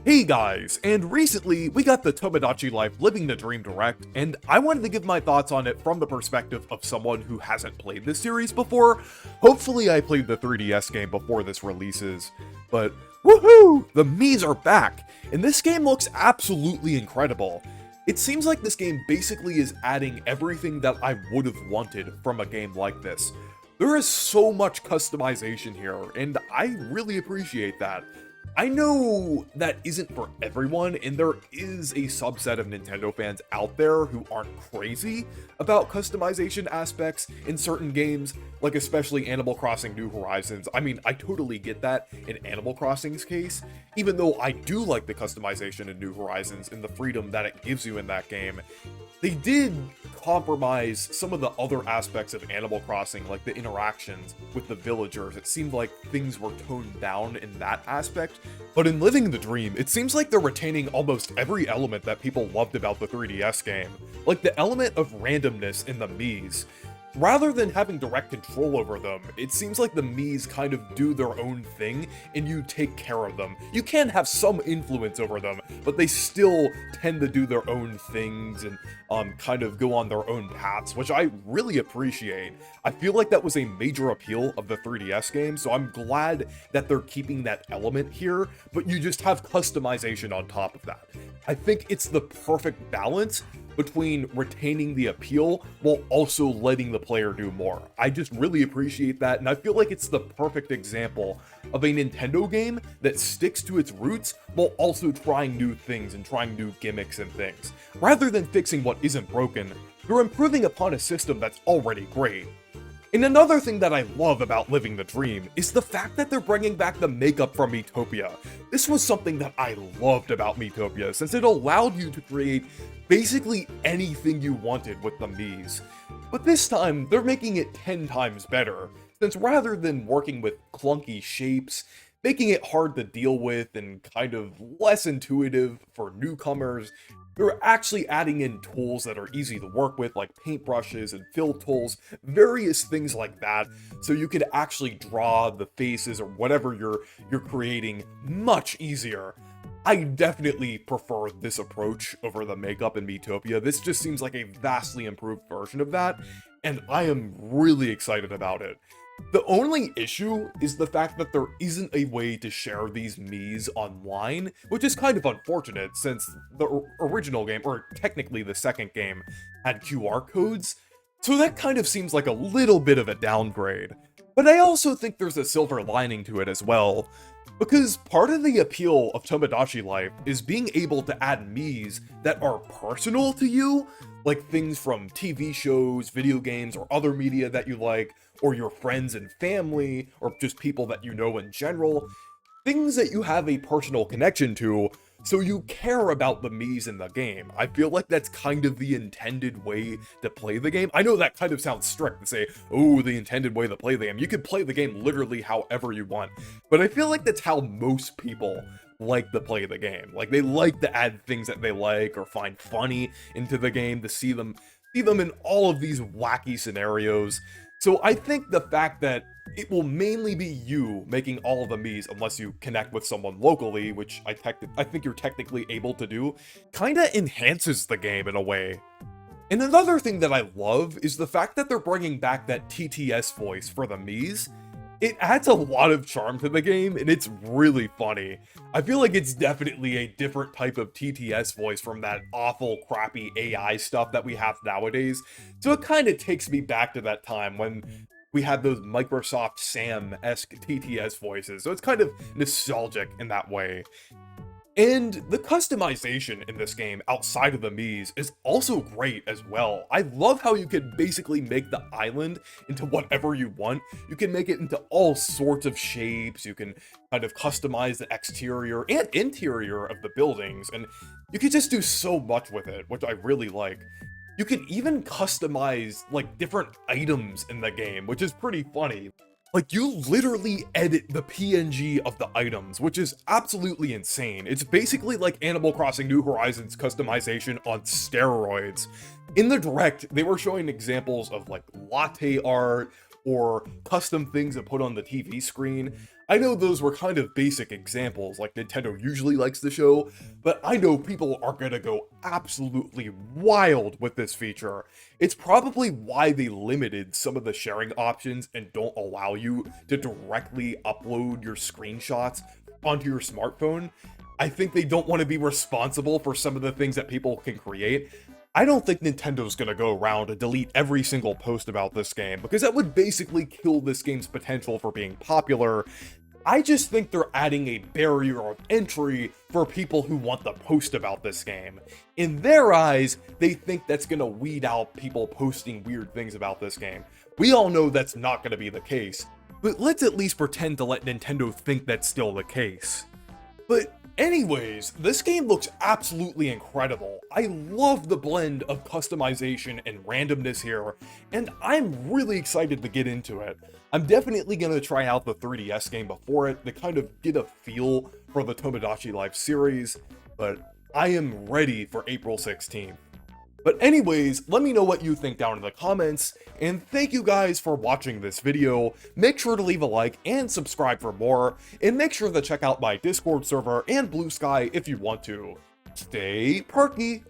Hey guys, and recently we got the Tomodachi Life Living the Dream Direct, and I wanted to give my thoughts on it from the perspective of someone who hasn't played this series before. Hopefully I played the 3DS game before this releases, but woohoo! The Mii's are back, and this game looks absolutely incredible. It seems like this game basically is adding everything that I would have wanted from a game like this. There is so much customization here, and I really appreciate that. I know that isn't for everyone, and there is a subset of Nintendo fans out there who aren't crazy about customization aspects in certain games, like especially Animal Crossing New Horizons. I mean, I totally get that in Animal Crossing's case, even though I do like the customization in New Horizons and the freedom that it gives you in that game. They did compromise some of the other aspects of Animal Crossing, like the interactions with the villagers. It seemed like things were toned down in that aspect, but in Living the Dream, it seems like they're retaining almost every element that people loved about the 3DS game, like the element of randomness in the Mii's. Rather than having direct control over them, it seems like the Mii's kind of do their own thing and you take care of them. You can have some influence over them, but they still tend to do their own things and kind of go on their own paths, which I really appreciate. I feel like that was a major appeal of the 3DS game, so I'm glad that they're keeping that element here, but you just have customization on top of that. I think it's the perfect balance between retaining the appeal while also letting the player do more. I just really appreciate that, and I feel like it's the perfect example of a Nintendo game that sticks to its roots while also trying new things and trying new gimmicks and things. Rather than fixing what isn't broken, they're improving upon a system that's already great. And another thing that I love about Living the Dream is the fact that they're bringing back the makeup from Miitopia. This was something that I loved about Miitopia, since it allowed you to create basically anything you wanted with the Mii's. But this time, they're making it 10 times better, since rather than working with clunky shapes, making it hard to deal with and kind of less intuitive for newcomers, they're actually adding in tools that are easy to work with, like paintbrushes and fill tools, various things like that, so you could actually draw the faces or whatever you're creating much easier. I definitely prefer this approach over the makeup in Miitopia. This just seems like a vastly improved version of that, and I am really excited about it. The only issue is the fact that there isn't a way to share these Mii's online, which is kind of unfortunate since the original game, or technically the second game, had QR codes, so that kind of seems like a little bit of a downgrade. But I also think there's a silver lining to it as well, because part of the appeal of Tomodachi Life is being able to add Mii's that are personal to you, like things from TV shows, video games, or other media that you like, or your friends and family, or just people that you know in general. Things that you have a personal connection to, so you care about the Mii's in the game. I feel like that's kind of the intended way to play the game. I know that kind of sounds strict to say, oh, the intended way to play the game. You can play the game literally however you want, but I feel like that's how most people like to play the game. Like, they like to add things that they like or find funny into the game, to see them in all of these wacky scenarios. So I think the fact that it will mainly be you making all of the Mii's unless you connect with someone locally, which I think you're technically able to do, kinda enhances the game in a way. And another thing that I love is the fact that they're bringing back that TTS voice for the Mii's. It adds a lot of charm to the game, and it's really funny. I feel like it's definitely a different type of TTS voice from that awful, crappy AI stuff that we have nowadays. So it kind of takes me back to that time when we had those Microsoft Sam-esque TTS voices. So it's kind of nostalgic in that way. And the customization in this game outside of the Mii's is also great as well. I love how you can basically make the island into whatever you want. You can make it into all sorts of shapes. You can kind of customize the exterior and interior of the buildings, and you can just do so much with it, which I really like. You can even customize like different items in the game, which is pretty funny. Like, you literally edit the PNG of the items, which is absolutely insane. It's basically like Animal Crossing New Horizons customization on steroids. In the Direct, they were showing examples of like latte art, or custom things to put on the TV screen. I know those were kind of basic examples like Nintendo usually likes to show, but I know people are gonna go absolutely wild with this feature. It's probably why they limited some of the sharing options and don't allow you to directly upload your screenshots onto your smartphone. I think they don't want to be responsible for some of the things that people can create. I don't think Nintendo's gonna go around and delete every single post about this game, because that would basically kill this game's potential for being popular. I just think they're adding a barrier of entry for people who want to post about this game. In their eyes, they think that's gonna weed out people posting weird things about this game. We all know that's not gonna be the case, but let's at least pretend to let Nintendo think that's still the case. But anyways, this game looks absolutely incredible. I love the blend of customization and randomness here, and I'm really excited to get into it. I'm definitely going to try out the 3DS game before it to kind of get a feel for the Tomodachi Life series, but I am ready for April 16th. But anyways, let me know what you think down in the comments, and thank you guys for watching this video. Make sure to leave a like and subscribe for more, and make sure to check out my Discord server and Blue Sky if you want to. Stay perky!